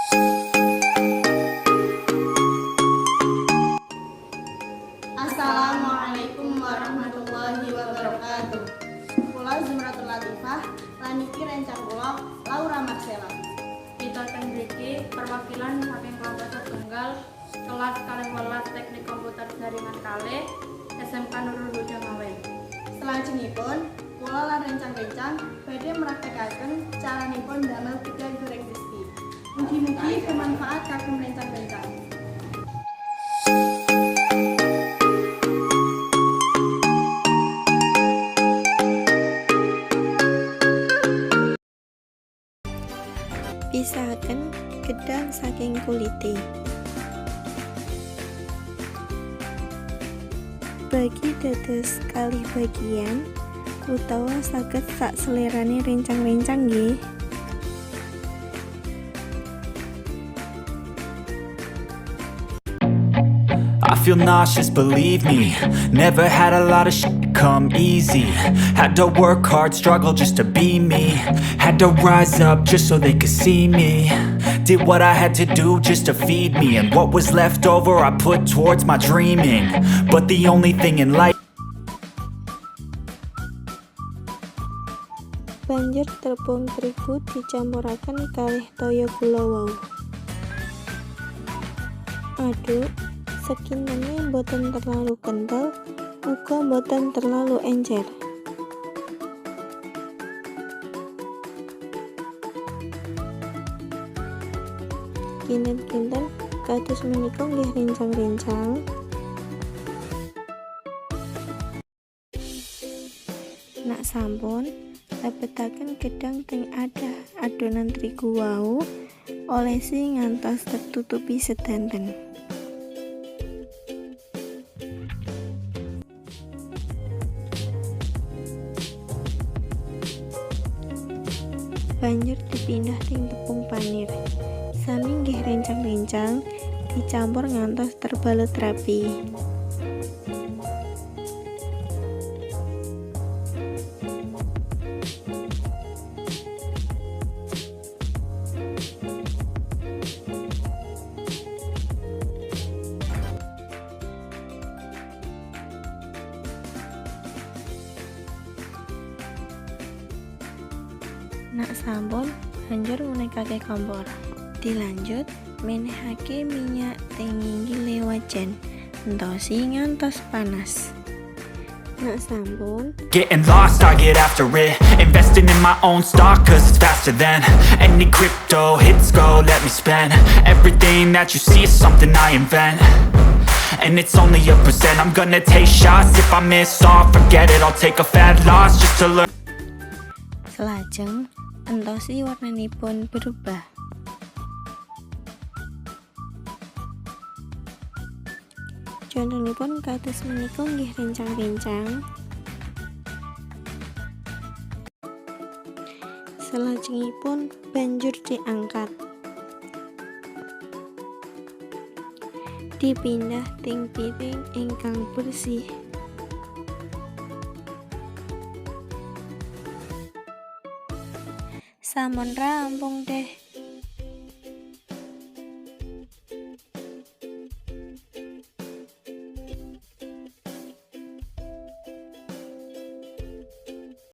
Assalamualaikum warahmatullahi wabarakatuh. Kula Zumratul Latifah, laniki rencang kula Laura Marcella. Kita mriki perwakilan saking kelompok setunggal kelas 12 Teknik Komputer Jaringan Kalih SMK Nurul Huda Ngawen. Selajengipun kula lan rencang-rencang badhe mraktekaken caranipun damel pizza goreng crispy. Mugi-mugi bermanfaat kagem rencang-rencang. Pisahaken gedang saking kulite. Bagi dados kalih bagian utawa saged sak selerane rencang-rencang nggih. I feel nauseous, believe me. Never had a lot of shit come easy. Had to work hard, struggle just to be me. Had to rise up just so they could see me. Did what I had to do just to feed me. And what was left over I put towards my dreaming. But the only thing in life Banjur tepung terigu dicampuraken kalih toya gula wau. Aduk sekintene boten terlalu kental, uga boten terlalu encer. Kinten-kinten kados menika nggih rencang-rencang. Nak sampun lebetaken gedang teng adonan terigu wau, olesi ngantos tertutupi sedanten. Banjur dipindah ting tepung panir. Sami nggih rencang-rencang dicampur ngantos terbalut rapi. Nak sampun banjur ngunekake kompor. Dilanjut menehake minyak teng nginggile wajan entosi ngantos panas. Nak sampun getting lost, I get after it. Investing in my own stock cause it's faster than any crypto hits go. Let me spend everything that you see is something I invent. And it's only a percent. I'm gonna take shots. If I miss all, forget it. I'll take a fat loss just to learn. selajeng entosi warnanipun berubah. Contonipun kados menika nggih rencang-rencang. Selajengipun banjur diangkat. Dipindah ting piring ingkang bersih. Sampun rampung deh.